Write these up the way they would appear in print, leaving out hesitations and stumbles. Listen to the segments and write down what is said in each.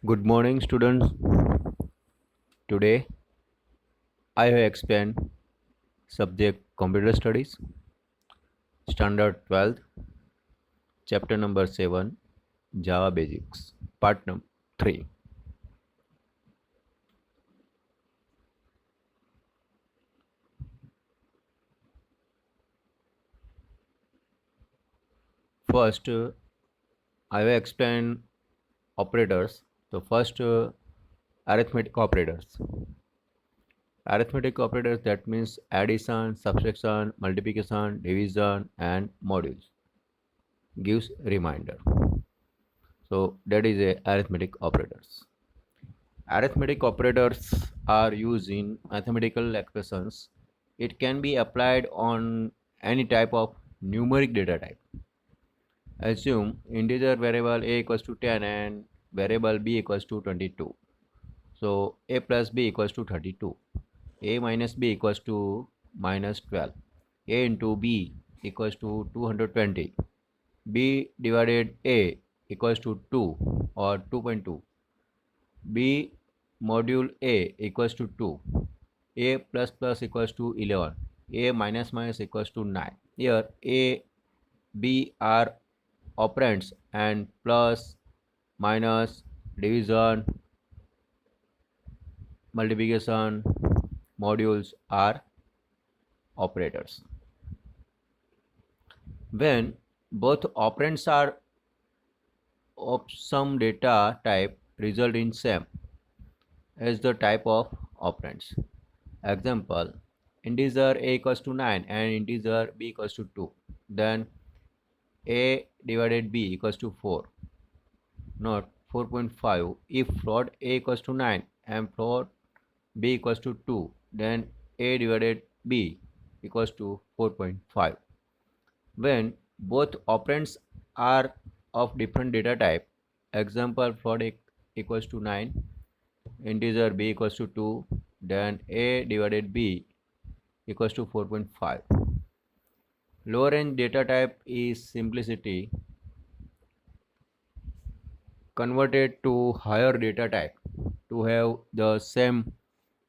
Good morning, students. Today I have explained subject Computer Studies, Standard 12th, Chapter number 7, Java Basics, Part number 3. First, I will explain operators. The first, arithmetic operators. Arithmetic operators, that means addition, subtraction, multiplication, division, and modules, gives reminder. So that is a arithmetic operators. Arithmetic operators are used in mathematical expressions. It can be applied on any type of numeric data type. Assume integer variable a equals to 10 and variable b equals to 22. So a plus b equals to 32. A minus b equals to minus 12. A into b equals to 220. B divided a equals to 2 or 2.2. B module A equals to 2, A plus plus equals to 11, A minus minus equals to 9. Here A, B are operands and plus, minus, division, multiplication modules are operators. When both operands are of some data type, result in same as the type of operands. Example, integer a equals to 9 and integer b equals to 2. Then a divided b equals to 4, not 4.5. If float a equals to 9 and float b equals to 2, then a divided b equals to 4.5. When both operands are of different data type, example float a equals to 9, integer b equals to 2, then a divided b equals to 4.5. Lower range data type is simplicity converted to higher data type to have the same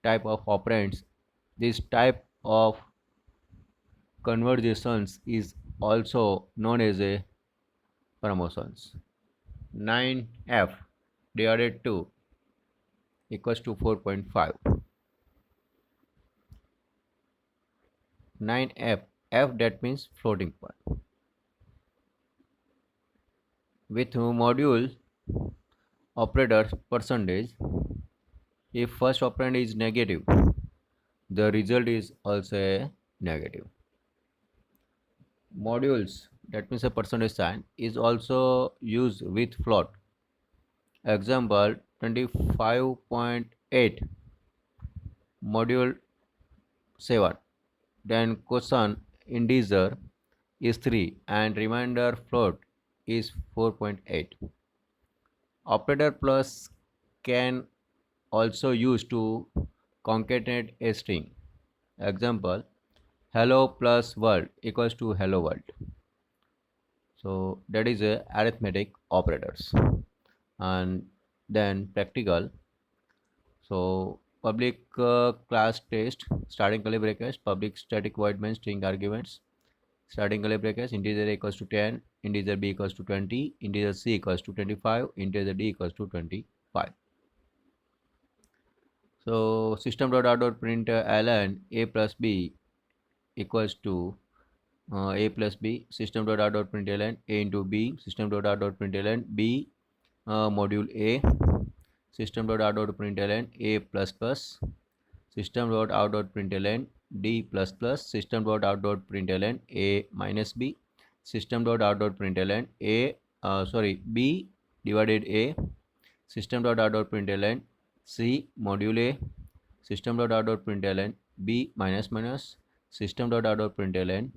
type of operands. This type of conversions is also known as a promotions. 9f divided 2 equals to 4.5. 9f, f that means floating point. With module operators percentage, if first operand is negative, the result is also a negative. Modules, that means a percentage sign, is also used with float. Example 25.8 module 7. Then quotient integer is 3 and remainder float is 4.8. Operator plus can also used to concatenate a string. Example, hello plus world equals to hello world. So that is a arithmetic operators. And then practical. So public class test, starting curly brackets, public static void main string arguments, starting curly brackets, integer a equals to 10, integer b equals to 20, integer c equals to 25, integer d equals to 25. So system.out.println a plus b equals to a plus b, system.out.println a into b, system.out.println b module a, system.out.println a plus plus, system.out.println d plus plus, system.out.println a minus b, system.out.println a b divided a, system.out.println c module a, system.out.println b minus minus, system.out.println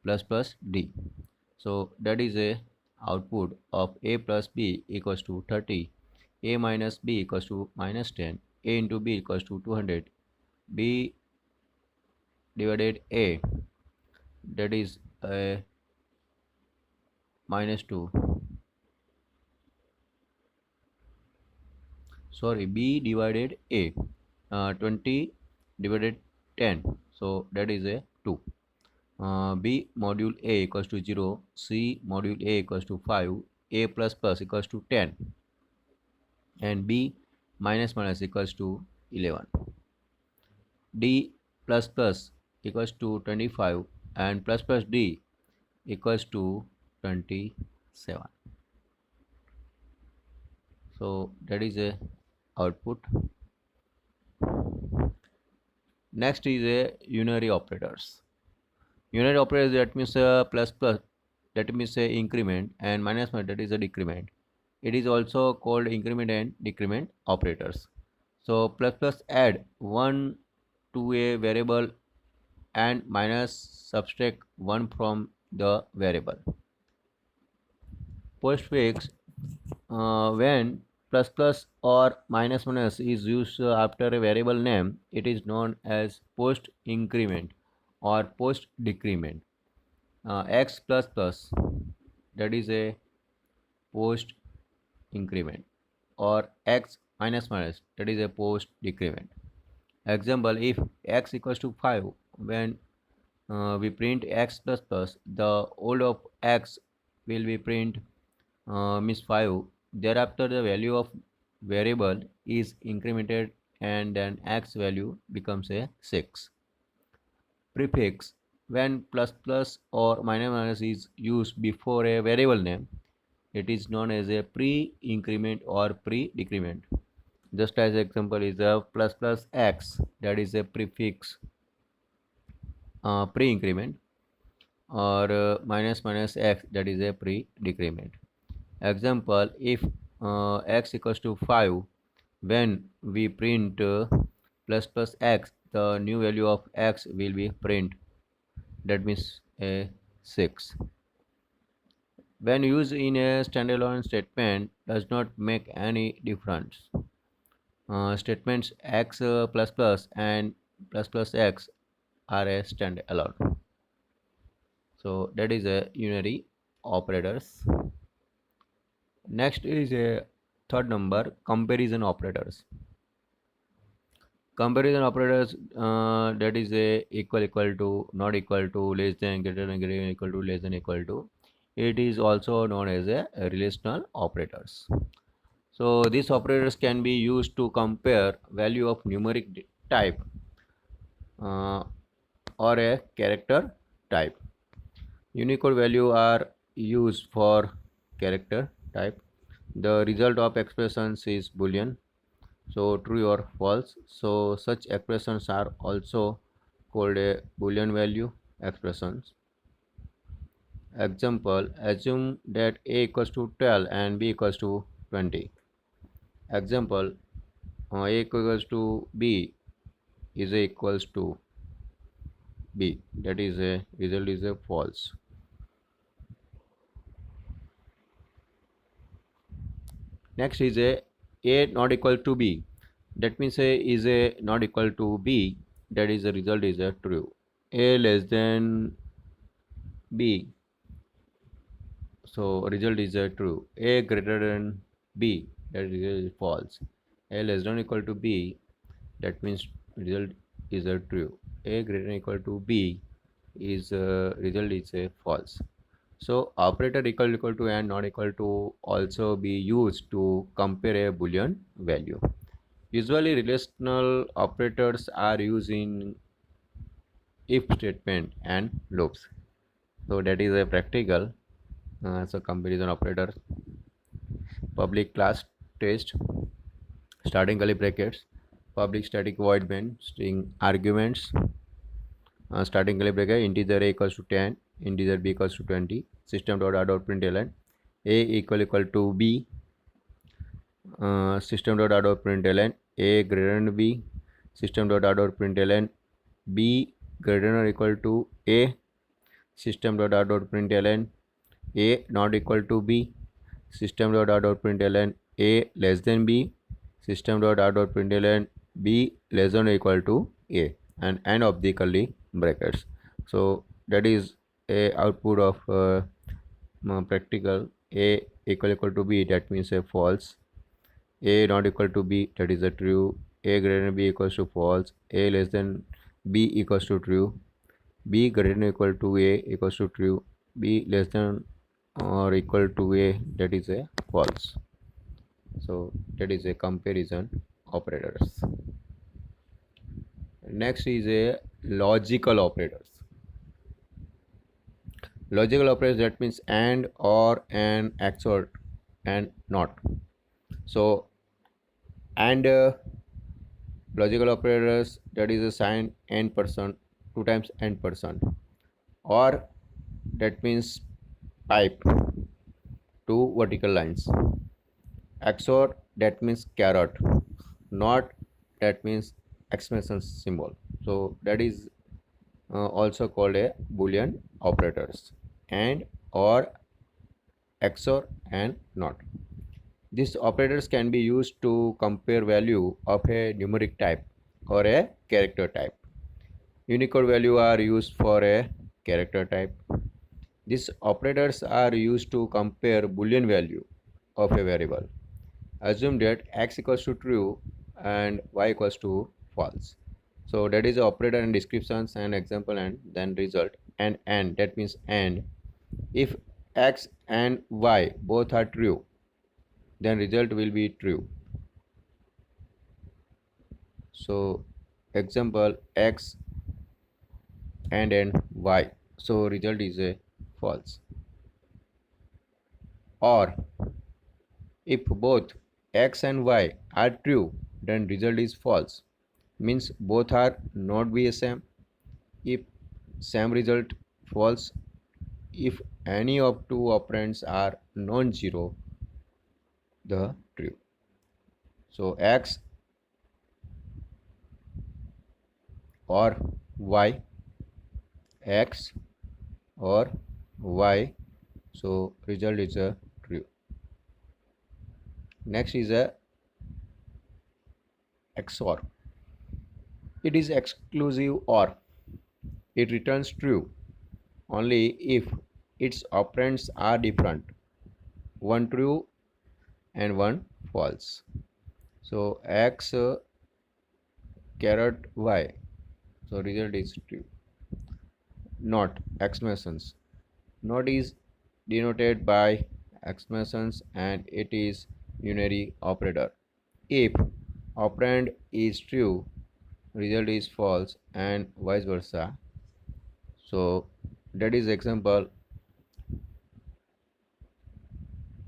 plus plus d. So that is a output of a plus b equals to 30, a minus b equals to minus 10, a into b equals to 200, b divided a, that is a minus 2, sorry, B divided A, 20 divided 10, so that is a 2. B module A equals to 0, C module A equals to 5, A plus plus equals to 10, and B minus minus equals to 11. D plus plus equals to 25, and plus plus D equals to 27. So that is a output. Next is a unary operators. Unary operators, that means plus plus, that means a increment, and minus minus, that is a decrement. It is also called increment and decrement operators. So plus plus add 1 to a variable and minus subtract 1 from the variable. Postfix, when plus plus or minus minus is used after a variable name, it is known as post increment or post decrement. X plus plus, that is a post increment, or x minus minus, that is a post decrement. Example, if x equals to 5, when we print x plus plus, the old of x will be print means 5. Thereafter the value of variable is incremented and then x value becomes a 6. Prefix, when plus plus or minus minus is used before a variable name, it is known as a pre-increment or pre-decrement. Just as example is a plus plus x, that is a prefix, pre-increment, or minus minus x, that is a pre-decrement. Example, if x equals to 5, when we print plus plus x, the new value of x will be print, that means a 6. When used in a standalone statement, does not make any difference. Statements x plus plus and plus plus x are a standalone. So that is a unary operators. Next is a third number, comparison operators. Comparison operators, that is a equal to, not equal to, less than, greater than, equal to, less than, equal to. It is also known as a relational operators. So these operators can be used to compare value of numeric type or a character type. Unicode value are used for character type. The result of expressions is Boolean, so true or false. So such expressions are also called a Boolean value expressions. Example, assume that A equals to 12 and B equals to 20. Example, A equals to B is equals to B, that is a result is a false. Next is a not equal to B, that means A is a not equal to B, that is the result is a true. A less than B, so result is a true. A greater than B, that is false. A less than or equal to B, that means result is a true. A greater than or equal to B is result is a false. So operator equal to and not equal to also be used to compare a Boolean value. Usually relational operators are used in if statement and loops. So that is a practical. So comparison operator, public class test, starting curly brackets, public static void main, string arguments, starting curly bracket, integer a equals to 10, integer b equals to 20, system dot out dot println a equal to b, system dot out dot println a greater than b, system dot out dot println b greater than or equal to a, system dot out dot println a not equal to b, system dot out dot println a less than b, system dot out dot println b less than or equal to a, and end of the curly brackets. So that is a output of practical. A equal to b, that means a false. A not equal to B, that is a true. A greater than B equals to false. A less than B equals to true. B greater than or equal to A equals to true. B less than or equal to A, that is a false. So that is a comparison operators. Next is a logical operators. Logical operators, that means and, or, and, XOR, and not. So and logical operators, that is a sign n percent, 2 times n percent, or that means pipe, 2 vertical lines. XOR, that means caret, not, that means exclamation symbol. So that is also called a boolean operators, and, or, XOR, and not. These operators can be used to compare value of a numeric type or a character type. Unicode value are used for a character type. These operators are used to compare boolean value of a variable. Assume that x equals to true and y equals to false. So that is the operator and descriptions and example and then result, and that means and. If x and y both are true, then result will be true. So example x and y, so result is a false. Or if both x and y are true, then result is false, means both are not be same. If same result, false. If any of two operands are non-zero, the true. So x or y, x or y, so result is a true. Next is a XOR. It is exclusive OR. It returns true only if its operands are different, one true and one false. So x caret y, so result is true. Not exclamations. Not is denoted by exclamations and it is unary operator. If operand is true, result is false and vice versa. So that is example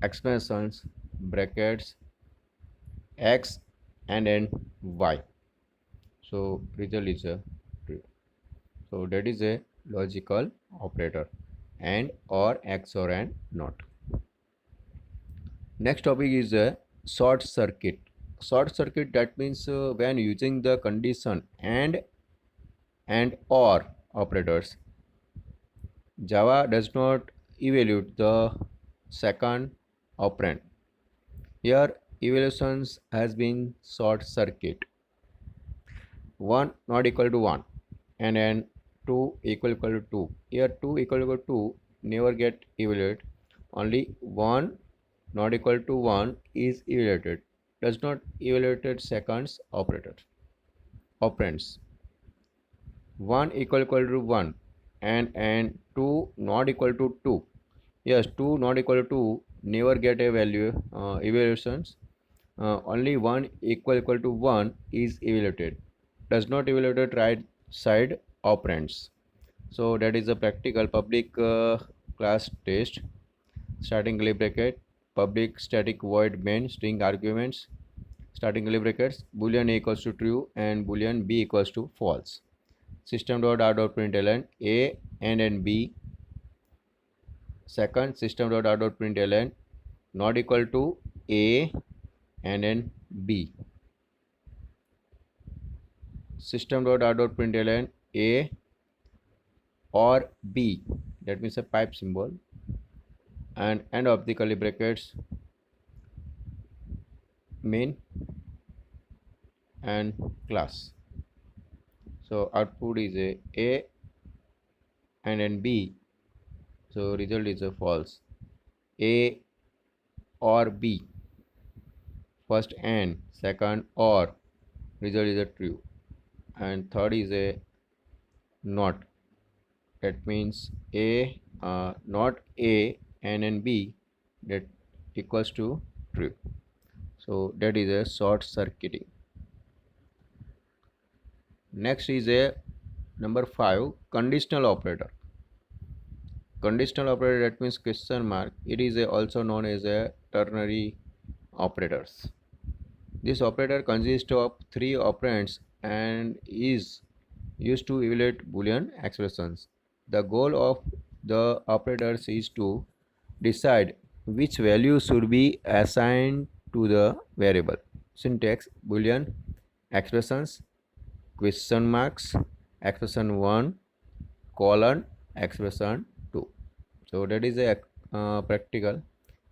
exclamations brackets x and then y. So result is a true. So that is a logical operator, and, or, XOR, and not. Next topic is a short circuit. Short circuit, that means when using the condition and or operators, Java does not evaluate the second operand. Here evaluations has been short circuit. 1 not equal to 1 and then 2 equal to 2. Here 2 equal to 2 never get evaluated. Only 1 not equal to 1 is evaluated. Does not evaluated seconds operator operands. 1 equal to 1 and 2 not equal to 2. Yes, 2 not equal to 2 never get a value evaluations. Only 1 equal to 1 is evaluated. Does not evaluate right side operands. So that is a practical public class test. Starting curly bracket, public static void main string arguments, starting curly brackets, boolean a equals to true and boolean b equals to false. System dot out dot println a and b. Second, system dot out dot println not equal to a and then b. System dot out dot println a or b, that means a pipe symbol, and end of the curly brackets main and class. So output is a and then b, so result is a false. A or b, first and, second or, result is a true, and third is a not. That means a not a n and b, that equals to true. So that is a short circuiting. Next is a number 5, conditional operator. Conditional operator, that means question mark. It is also known as a ternary operators. This operator consists of three operands and is used to evaluate Boolean expressions. The goal of the operators is to decide which value should be assigned to the variable. Syntax: Boolean expressions, question marks, expression 1, colon, expression 2. So that is a practical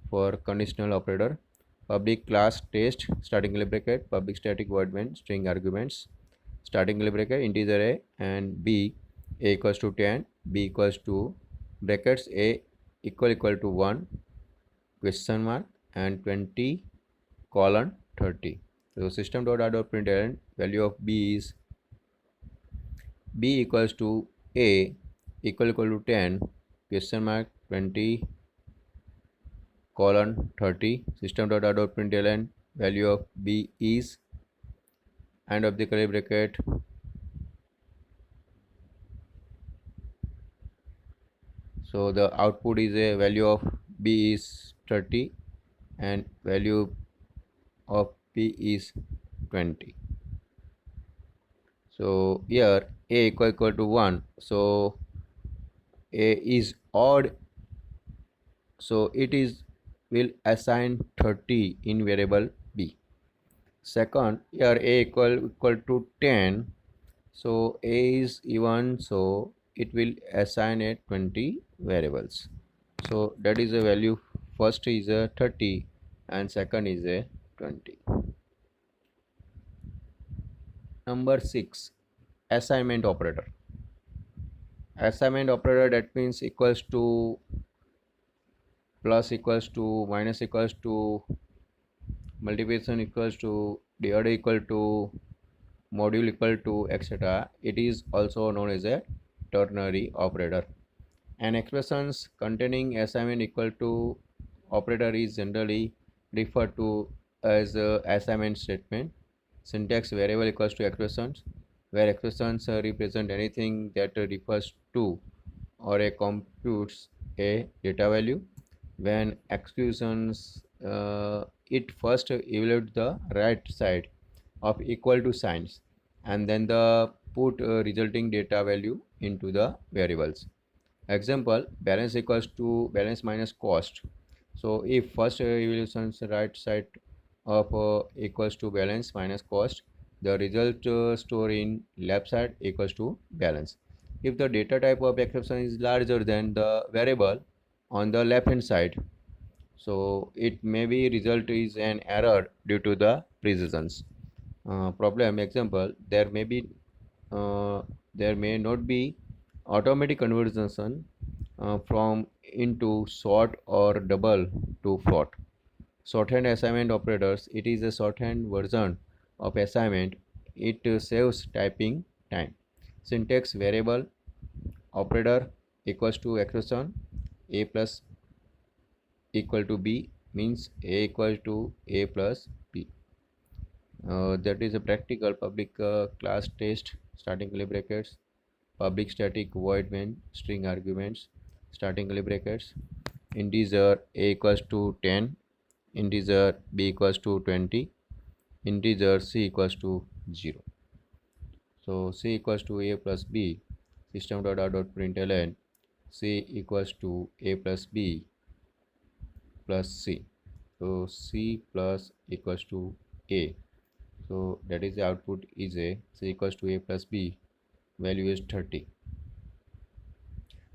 for conditional operator. Public class test, starting curly bracket, public static void main string arguments, starting curly bracket, integer a and b, a equals to 10, b equals to brackets a equal to 1, question mark, and 20 colon 30. So system dot out of println value of b is b equals to a equal to 10, question mark, 20 colon 30. System dot out of println value of b is, end of the curly bracket, so the output is a value of b is 30 and value of p is 20. So here a equal to 1, so a is odd, so it is will assign 30 in variable b. Second, here a equal to 10, so a is even, so it will assign a 20 variables. So that is a value, first is a 30 and second is a 20. Number 6, assignment operator. Assignment operator, that means equals to, plus equals to, minus equals to, multiplication equals to, divided equal to, module equal to, etc. It is also known as a ternary operator. An expressions containing assignment equal to operator is generally referred to as a assignment statement. Syntax: variable equals to expressions, where expressions represent anything that refers to or computes a data value. When executions, it first evaluates the right side of equal to signs and then the put resulting data value into the variables. Example: balance equals to balance minus cost. So if first evaluations right side of equals to balance minus cost, the result stored in left side equals to balance. If the data type of exception is larger than the variable on the left hand side, so it may be result is an error due to the precisions. Problem example: uh, there may not be automatic conversion from into short or double to float. Shorthand assignment operators: it is a shorthand version of assignment. It saves typing time. Syntax: variable operator equals to expression a plus equal to b, means a equal to a plus b. That is a practical. Public class test, starting curly brackets, public static void main string arguments, starting curly brackets, integer a equals to 10, integer b equals to 20, integer c equals to 0. So c equals to a plus b, system dot out dot println c equals to a plus b plus c. So c plus equals to a, so that is the output is a, c equals to a plus b, value is 30.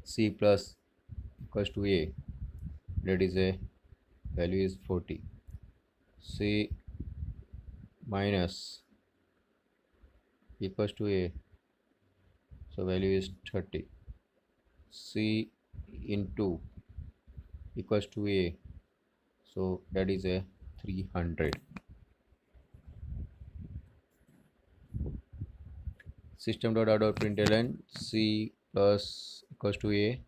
C plus equals to a, that is a value is 40. C minus equals to a, so value is 30. C into equals to a, so that is a 300. system.out.println C plus equals to A,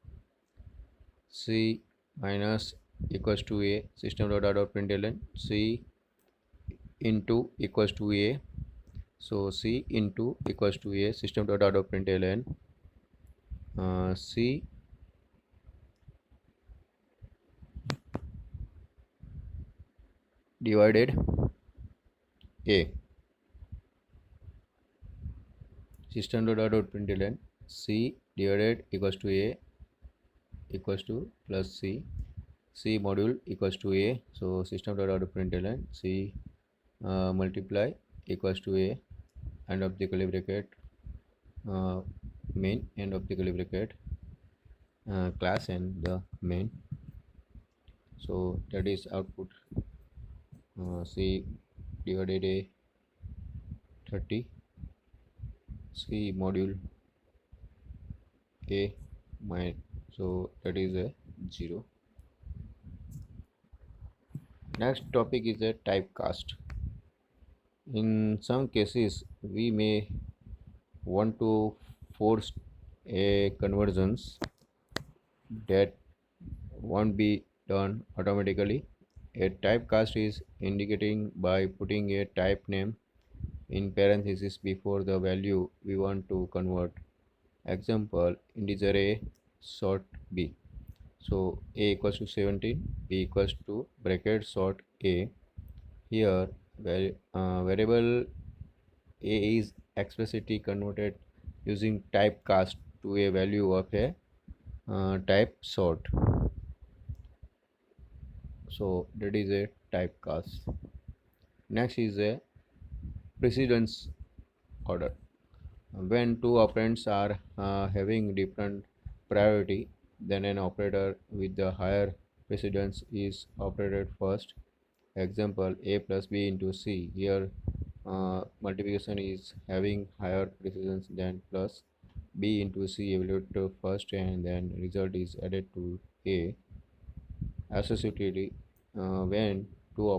C minus equals to A, system.out.println C into equals to A. So C into equals to A, system.out.println C divided A, system.out.println C divided equals to A equals to plus C module equals to A. So system.out.println C multiply equals to A, end of the curly bracket, main, end of the curly bracket, class and the main. So that is output C divided A 30, C module A my, so that is a 0. Next topic is a typecast. In some cases we may want to force a conversions that won't be done automatically. A typecast is indicating by putting a type name in parentheses before the value we want to convert. Example, integer a sort b. So a equals to 17, b equals to bracket sort a. Here variable a is explicitly converted using typecast to a value of a type sort. So that is a typecast. Next is a precedence order. When two operands are having different priority, then an operator with the higher precedence is operated first. Example, a plus b into c. Here multiplication is having higher precedence than plus. B into c evaluated first and then result is added to a. Associatively, when two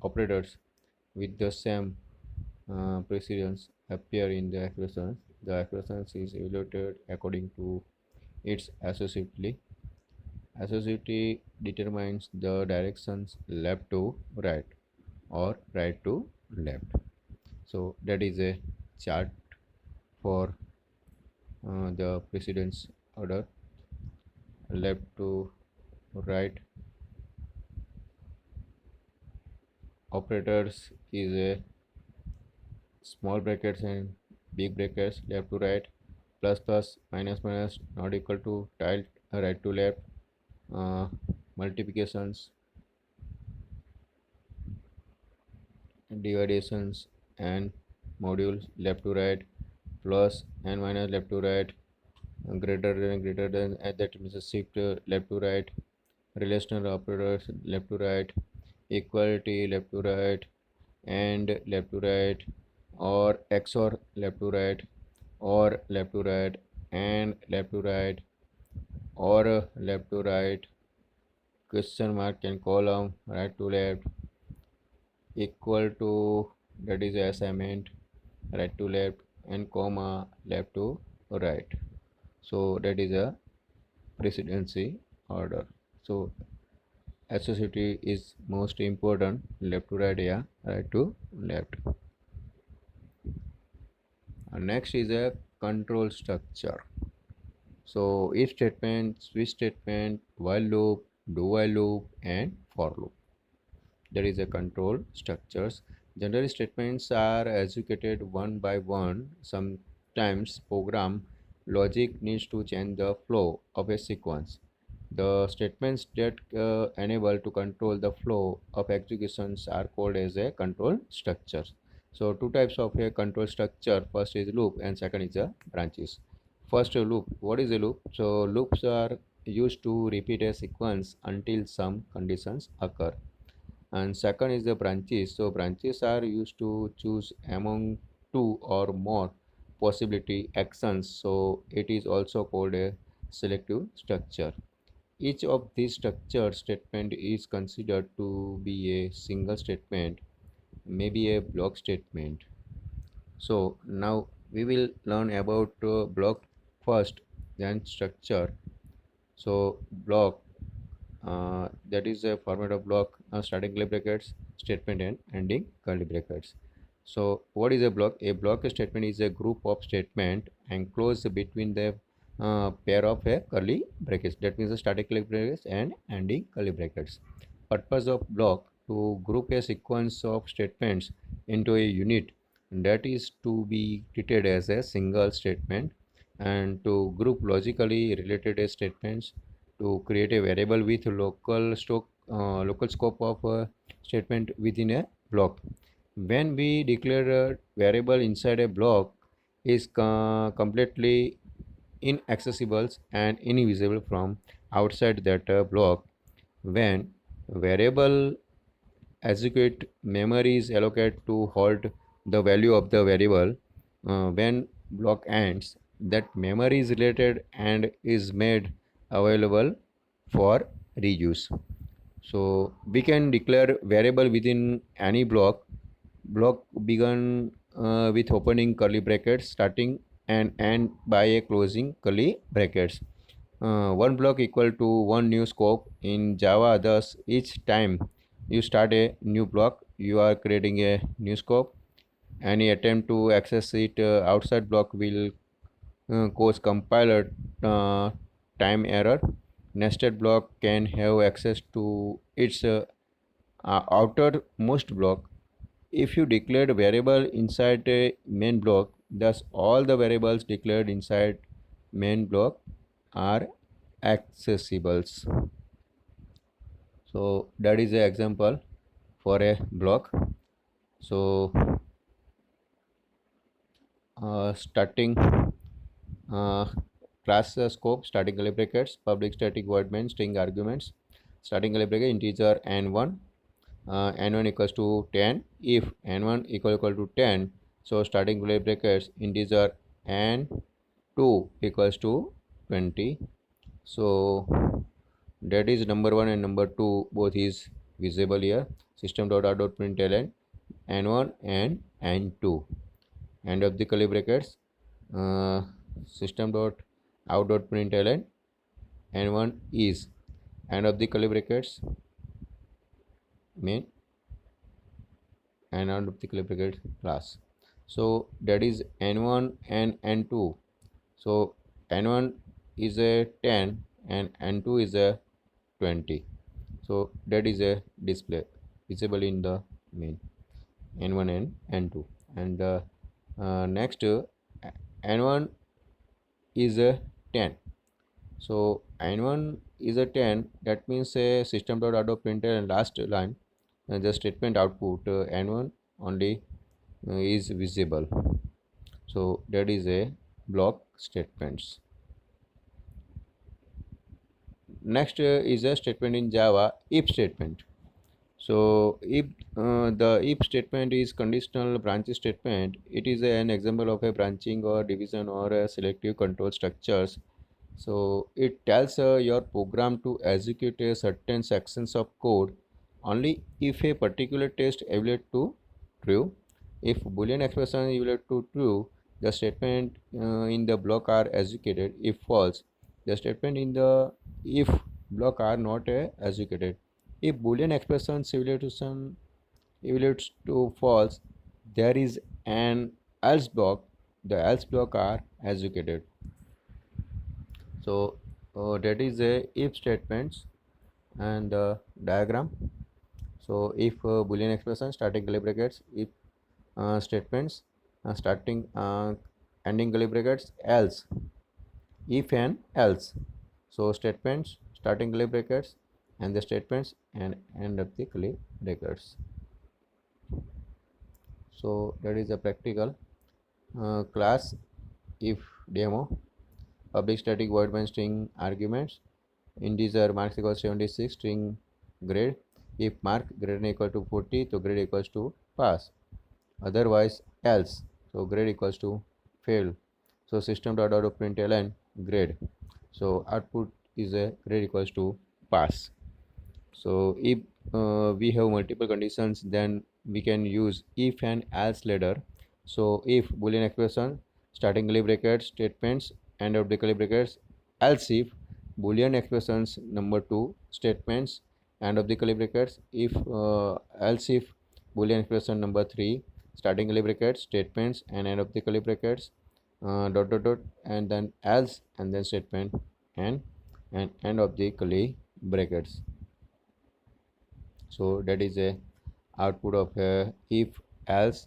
operators with the same precedence appear in the expression is evaluated according to its associativity. Associativity determines the directions left to right or right to left. So that is a chart for the precedence order, left to right. Operators is a small brackets and big brackets, left to right, plus plus, minus minus, not equal to, tilde, right to left, multiplications, divisions and modules, left to right, plus and minus, left to right, greater than, and that means a shift, left to right, relational operators, left to right, equality, left to right, and left to right, or XOR, left to right, or left to right, and left to right, or left to right, question mark and column, right to left, equal to, that is assignment, right to left, and comma, left to right. So that is a precedency order. So associativity is most important, left to right, yeah, right to left. Next is a control structure. So if statement, switch statement, while loop, do while loop, and for loop. There is a control structures. Generally statements are executed one by one. Sometimes program logic needs to change the flow of a sequence. The statements that enable to control the flow of executions are called as a control structures. So two types of a control structure. First is loop and second is a branches. First, a loop. What is a loop? So loops are used to repeat a sequence until some conditions occur. And second is the branches. So branches are used to choose among two or more possibility actions. So it is also called a selective structure. Each of these structured statement is considered to be a single statement, maybe a block statement. So now we will learn about block first, then structure. So block, that is a format of block, starting curly brackets, statement and ending curly brackets. So what is a block? A block statement is a group of statement enclosed between the pair of a curly brackets. That means the starting curly brackets and ending curly brackets. Purpose of block: to group a sequence of statements into a unit that is to be treated as a single statement, and to group logically related statements, to create a variable with local scope of a statement within a block. When we declare a variable inside a block is completely inaccessible and invisible from outside that block. When variable execute, memory is allocated to hold the value of the variable. When block ends, that memory is related and is made available for reuse. So we can declare variable within any block. Block begun with opening curly brackets starting and end by a closing curly brackets. One block equal to one new scope in Java. Thus, each time you start a new block, you are creating a new scope. Any attempt to access it outside block will cause compiler uh, time error. Nested block can have access to its outermost block. If you declared variable inside a main block, thus all the variables declared inside main block are accessibles. So that is an example for a block. So starting uh, class scope, starting curly brackets, public static void main string arguments, starting curly bracket integer n1, n1 equals to 10. If n1 equal to 10, so starting curly brackets integer n2 equals to 20. So that is number 1 and number 2 both is visible here. System.out.println n1 and n2, end of the curly brackets, system.out.println n1 is, end of the curly brackets, main, and end of the curly brackets class. So that is n1 and n2. So n1 is a 10 and n2 is a 20. So that is a display visible in the main, n1 and n2. And next n1 is a 10. So n1 is a 10, that means a system.out.println and last line, the statement output n1 only is visible. So that is a block statements. Next is a statement in Java, if statement. So if the if statement is conditional branch statement, it is an example of a branching or division or a selective control structures. So it tells your program to execute a certain sections of code only if a particular test evaluate to true. If boolean expression evaluate to true, the statement in the block are executed. If false, the statement in the if block are not executed. If boolean expression evaluation evaluates to false, there is an else block. The else block are executed. So that is a if statements and diagram. So if boolean expression starting curly brackets, if statements starting ending curly brackets, else, if and else. So statements starting curly brackets and the statements and end of the curly brackets. So that is a practical class if demo. Public static void main string arguments, integer marks equals 76, string grade. If mark greater than equal to 40, so grade equals to pass. Otherwise else, so grade equals to fail. So system.out.println grade. So output is a grade equals to pass. So if we have multiple conditions, then we can use if and else ladder. So if boolean expression starting curly brackets statements, end of the curly brackets, else if boolean expressions number 2 statements, end of the curly brackets, if else if boolean expression number 3 starting curly brackets statements and end of the curly brackets, dot dot dot, and then else and then statement and end of the curly brackets. So that is a output of a if else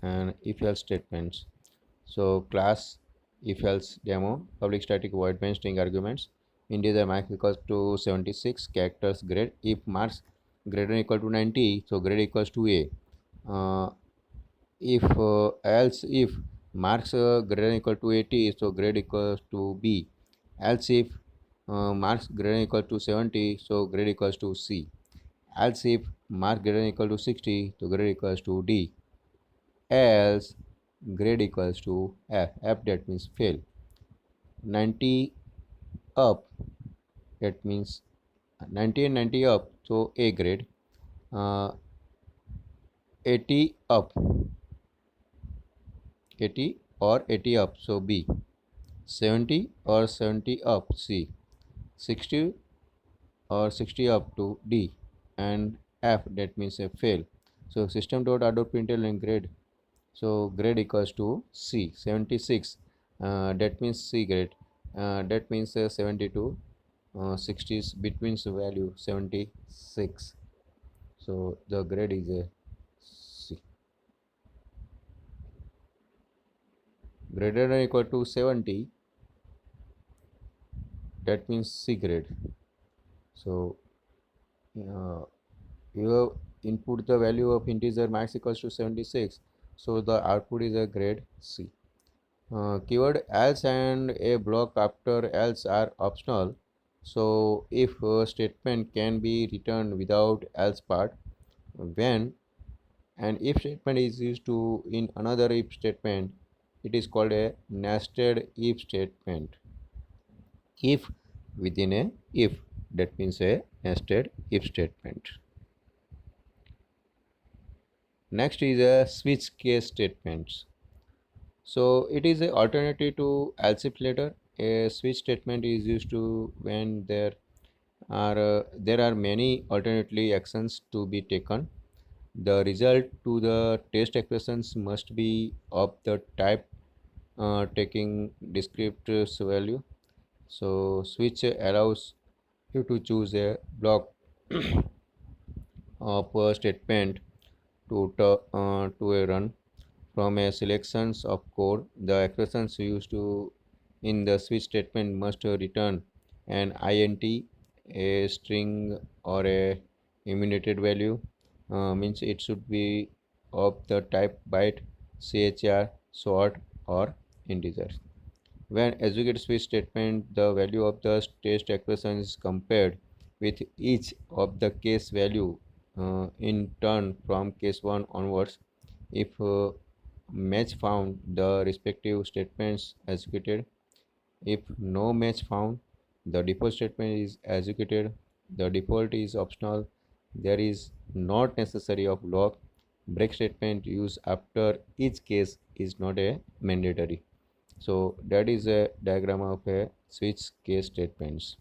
and if else statements. So class if else demo public static void main string arguments integer max equals to 76 characters grade if marks greater than equal to 90 so grade equals to a. If else if marks greater than equal to 80 so grade equals to b. Else if marks greater than equal to 70 so grade equals to c. Else if mark greater than equal to 60 so grade equals to d. Else grade equals to f. F that means fail. 90 up that means 90 and 90 up so a grade. 80 up 80 or 80 up so b. 70 or 70 up c. 60 or 60 up to d and f that means a fail. So system dot out println and grade, so grade equals to c. 76 that means c grade, that means 72 60 is between value 76, so the grade is a c. Greater than equal to 70 that means c grade. So you have input the value of integer max equals to 76, so the output is a grade c. Keyword else and a block after else are optional. So if a statement can be returned without else part, when an if statement is used to in another if statement, it is called a nested if statement. If within a if, that means a nested if statement. Next is a switch case statements. So it is an alternative to else if later. A switch statement is used to when there are many alternately actions to be taken. The result to the test expressions must be of the type taking descriptive value. So switch allows you to choose a block of a statement to a run from a selections of code. The expressions used to in the switch statement must return an int, a string or a immunitated value, means it should be of the type byte, chr, short or integers. When execute switch statement, the value of the test expression is compared with each of the case value in turn from case 1 onwards. If match found, the respective statements executed. If no match found, the default statement is executed. The default is optional. There is not necessary of block. Break statement used after each case is not a mandatory. So that is a diagram of a switch case statements.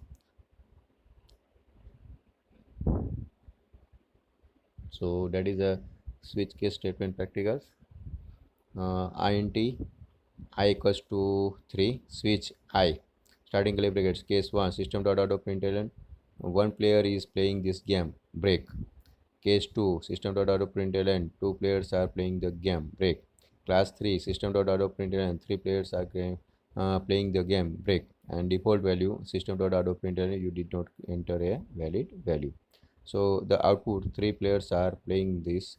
So that is a switch case statement practicals. Int I equals to 3 switch I starting curly brackets case 1 system dot out of println one player is playing this game break. Case 2 system dot out of println 2 players are playing the game break. Class 3 system dot out of println 3 players are playing the game break. And default value system dot out of println you did not enter a valid value. So the output 3 players are playing this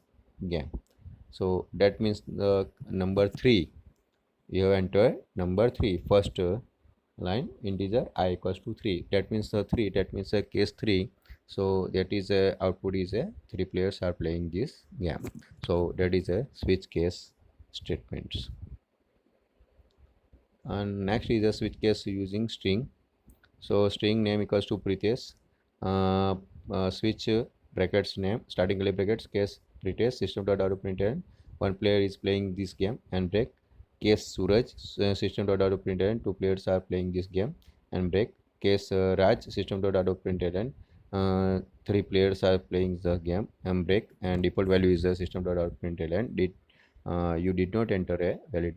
game. So that means the number 3, you have entered number 3 first line integer I equals to 3, that means the 3, that means a case 3. So that is a output is a 3 players are playing this game. So that is a switch case statements. And next is a switch case using string. So string name equals to Pritesh, switch brackets name starting curly brackets case Pritesh system dot out of println one player is playing this game and break. case Suraj, system.out.println, two players are playing this game, and break. Case Raj, system.out.println, three players are playing the game, and break. And default value is the system.out.println. You did not enter a valid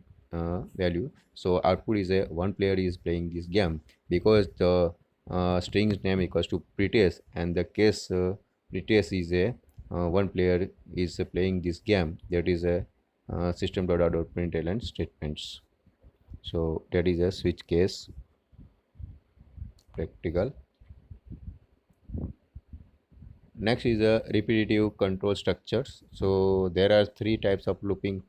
value, so output is a one player is playing this game, because the string's name equals to Pritesh, and the case Pritesh is a one player is playing this game. That is a system.out.println statements. So that is a switch case practical. Next is a repetitive control structures. So there are three types of looping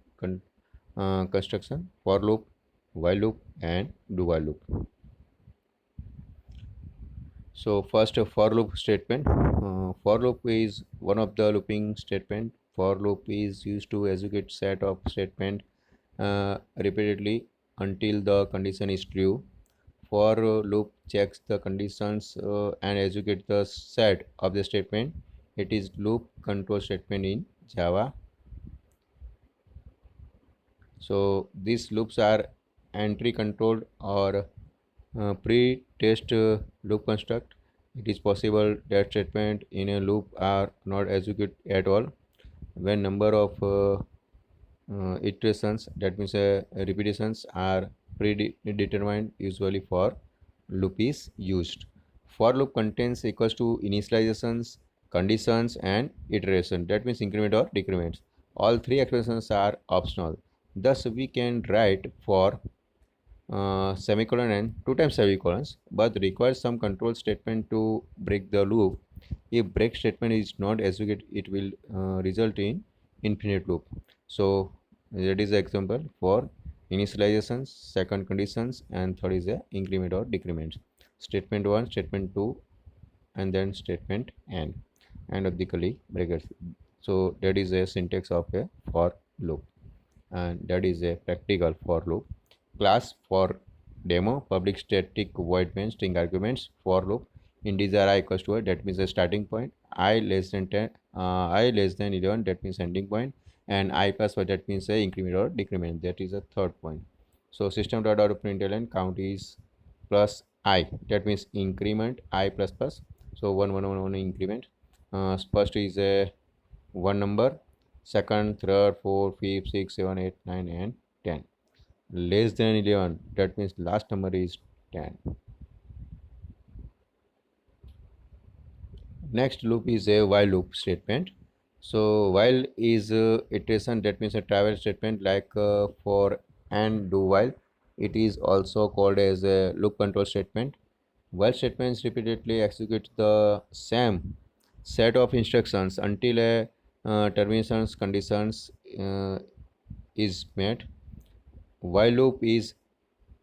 construction: for loop, while loop, and do while loop. So first, a for loop statement. For loop is one of the looping statement. For loop is used to execute set of statement repeatedly until the condition is true. For loop checks the conditions and executes the set of the statement. It is loop control statement in Java. So these loops are entry controlled or pre-test loop construct. It is possible that statement in a loop are not executed at all when number of iterations, that means repetitions, are predetermined. Usually for loop is used. For loop contains equals to initializations, conditions, and iteration, that means increment or decrements. All three expressions are optional. Thus we can write for semicolon and two times semicolons, but requires some control statement to break the loop. If break statement is not executed, it will result in infinite loop. So that is the example for initializations, second conditions, and third is a increment or decrement. Statement 1, statement 2, and then statement end of the curly brackets. So that is a syntax of a for loop, and that is a practical for loop. Class for demo: public static void main string arguments. For loop: integer I equals to a, that means a starting point, I less than 10, I less than 11, that means ending point, and I plus 1, that means a increment or decrement, that is a third point. So system.out.println count is plus I, that means increment I plus plus. So 1 1 1 1 increment. First is a one number, second, third, fourth, fifth, sixth, 7, 8, 9, and 10. Less than 11, that means last number is 10. Next loop is a while loop statement. So while is iteration, that means a travel statement like for and do while. It is also called as a loop control statement. While statements repeatedly execute the same set of instructions until a terminations conditions is met. While loop is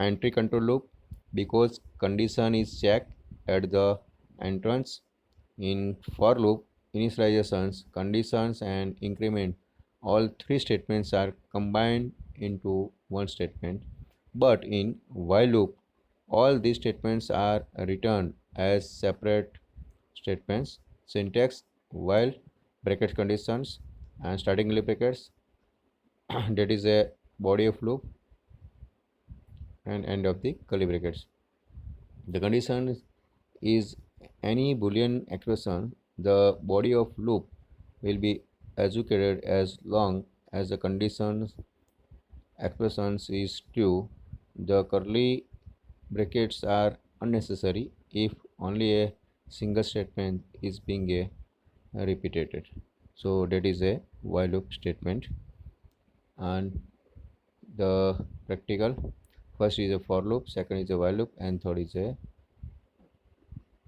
entry control loop because condition is checked at the entrance. In for loop, initializations, conditions, and increment, all three statements are combined into one statement. But in while loop, all these statements are returned as separate statements. Syntax: while bracket conditions and starting curly brackets, that is a body of loop, and end of the curly brackets. The condition is any Boolean expression. The body of loop will be executed as long as the condition expressions is true. The curly brackets are unnecessary if only a single statement is being repeated. So that is a while loop statement. And the practical: first is a for loop, second is a while loop, and third is a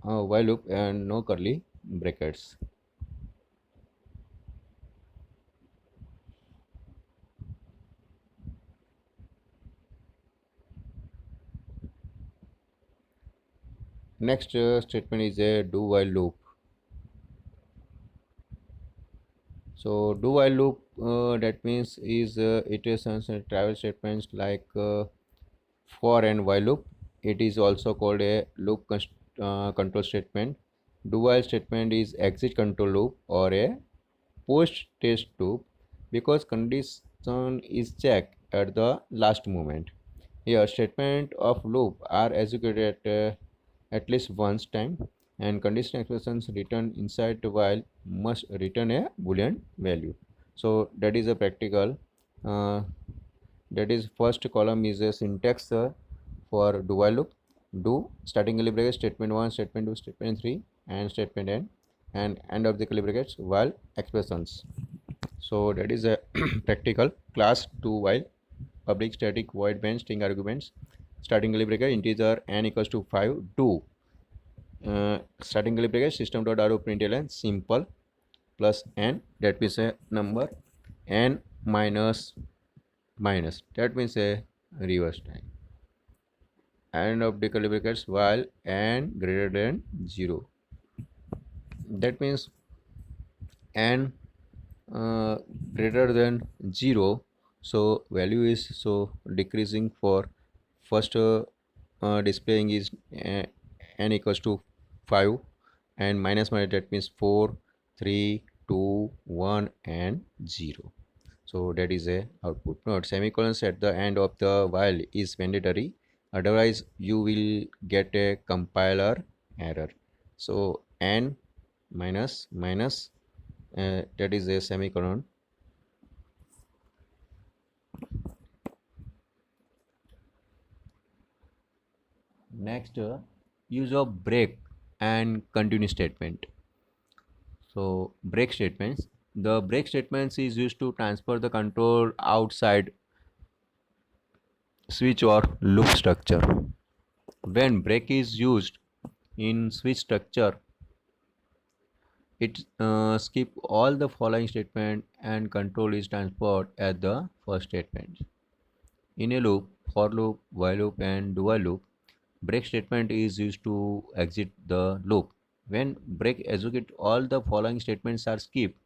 while loop and no curly brackets. Next statement is a do while loop. So do while loop, that means is iterations and travel statements like for and while loop. It is also called a loop control statement. Do while statement is exit control loop or a post test loop because condition is checked at the last moment. Here, statement of loop are executed at least once time, and conditional expressions written inside the while must return a boolean value. So that is a practical. Uh, that is first column is a syntax for do while loop. Do starting curly bracket statement 1, statement 2, statement 3, and statement n, and end of the curly brackets while expressions. So that is a practical class do while public static void main string arguments starting curly bracket integer n equals to 5 do starting curly bracket system dot out println simple plus n, that means a number, n minus minus, that means a reverse time, end of the curly brackets while n greater than 0, that means n uh, greater than 0, so value is so decreasing for first displaying is n equals to 5 and minus minus, that means 4, 3, 2, 1 and 0. So that is a output. Note semicolons at the end of the while is mandatory, otherwise you will get a compiler error. So n minus minus, that is a semicolon. Next, use of break and continue statement. So break statements. The break statements is used to transfer the control outside switch or loop structure. When break is used in switch structure, it skip all the following statement and control is transferred at the first statement. In a loop, for loop, while loop and do while loop, break statement is used to exit the loop. When break execute, all the following statements are skipped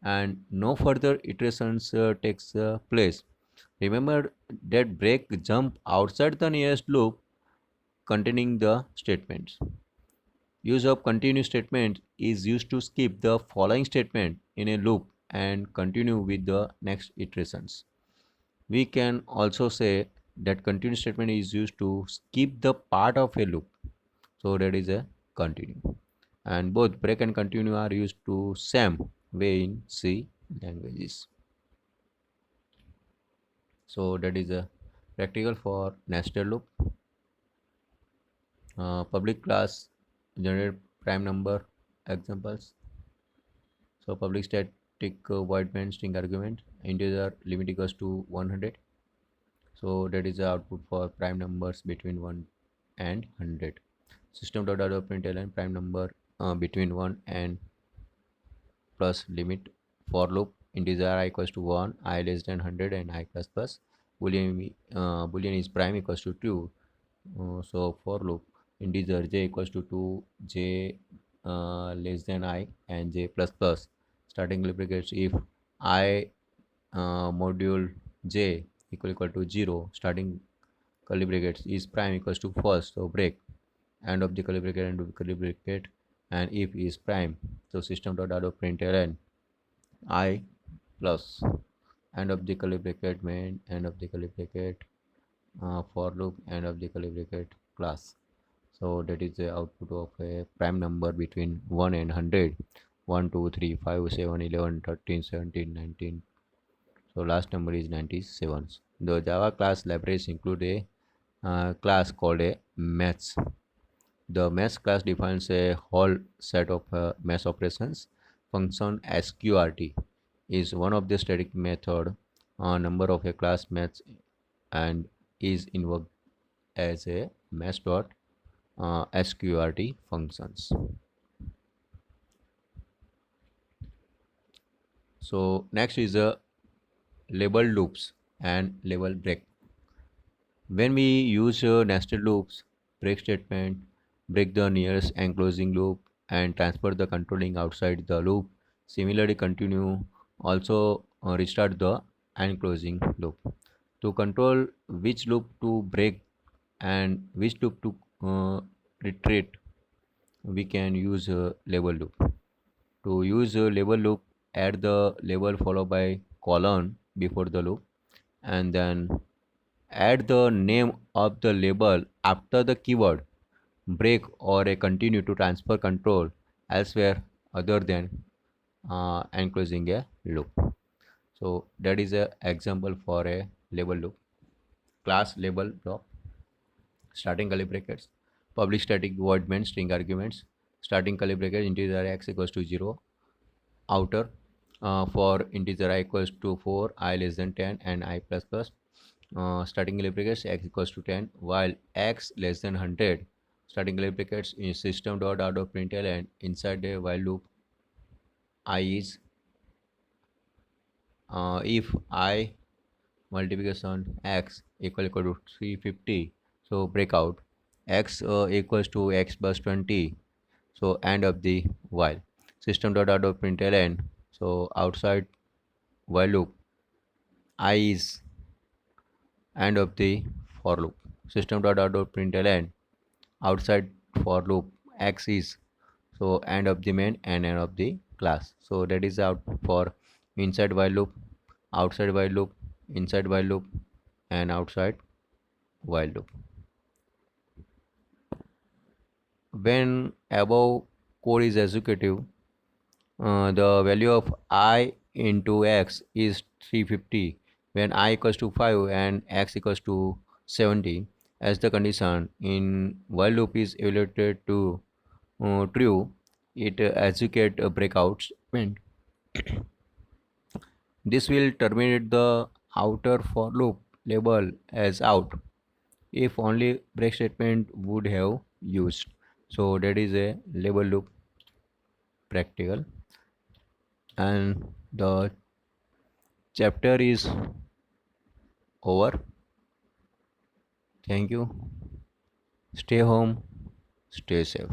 and no further iterations takes place. Remember that break jump outside the nearest loop containing the statements. Use of continue statement is used to skip the following statement in a loop and continue with the next iterations. We can also say that continue statement is used to skip the part of a loop. So that is a continue. And both break and continue are used to same way in C languages. So that is a practical for nested loop. Public class generate prime number examples. So public static void main string argument integer limit equals to 100. So that is the output for prime numbers between 1 and 100. System dot out println prime number between 1 and plus limit for loop integer I equals to 1, I less than 100 and I plus plus boolean is prime equals to 2. So for loop integer j equals to 2, j less than I and j plus plus, starting brackets if I module j equal to 0, starting curly brackets is prime equals to first, so break, end of the curly bracket, end of the curly bracket, and if is prime, so system dot out of println I plus end of the curly bracket main, end of the curly bracket, for loop, end of the curly bracket class. So that is the output of a prime number between 1 and 100, 1 2 3 5 7 11 13 17 19. So last number is 97. The Java class libraries include a class called a maths. The maths class defines a whole set of math operations. Function sqrt is one of the static method number of a class maths and is invoked as a maths dot sqrt functions. So next is a label loops and label break. When we use nested loops, break statement, break the nearest enclosing loop and transfer the controlling outside the loop. Similarly, continue also restart the enclosing loop. To control which loop to break and which loop to retreat, we can use a label loop. To use a label loop, add the label followed by colon before the loop and then add the name of the label after the keyword, break or a continue to transfer control elsewhere other than enclosing a loop. So that is a example for a label loop. Class label block, starting curly brackets, public static void main string arguments, starting curly bracket integer x equals to 0, outer for integer I equals to 4, I less than 10 and I plus plus, starting curly brackets x equals to 10 while x less than 100, starting curly brackets in system dot out of println and inside the while loop I is if I multiplication x equal to 350, so breakout x equals to x plus 20, so end of the while system dot out of println, so outside while loop I is end of the for loop system dot out of println, outside for loop x is, so end of the main and end of the class. So that is out for inside while loop, outside while loop, inside while loop and outside while loop. When above code is executive, the value of I into x is 350 when I equals to 5 and x equals to 70 as the condition in while loop is evaluated to true, it execute a breakout statement. This will terminate the outer for loop label as out if only break statement would have used. So that is a label loop practical, and the chapter is over. Thank you. Stay home, stay safe.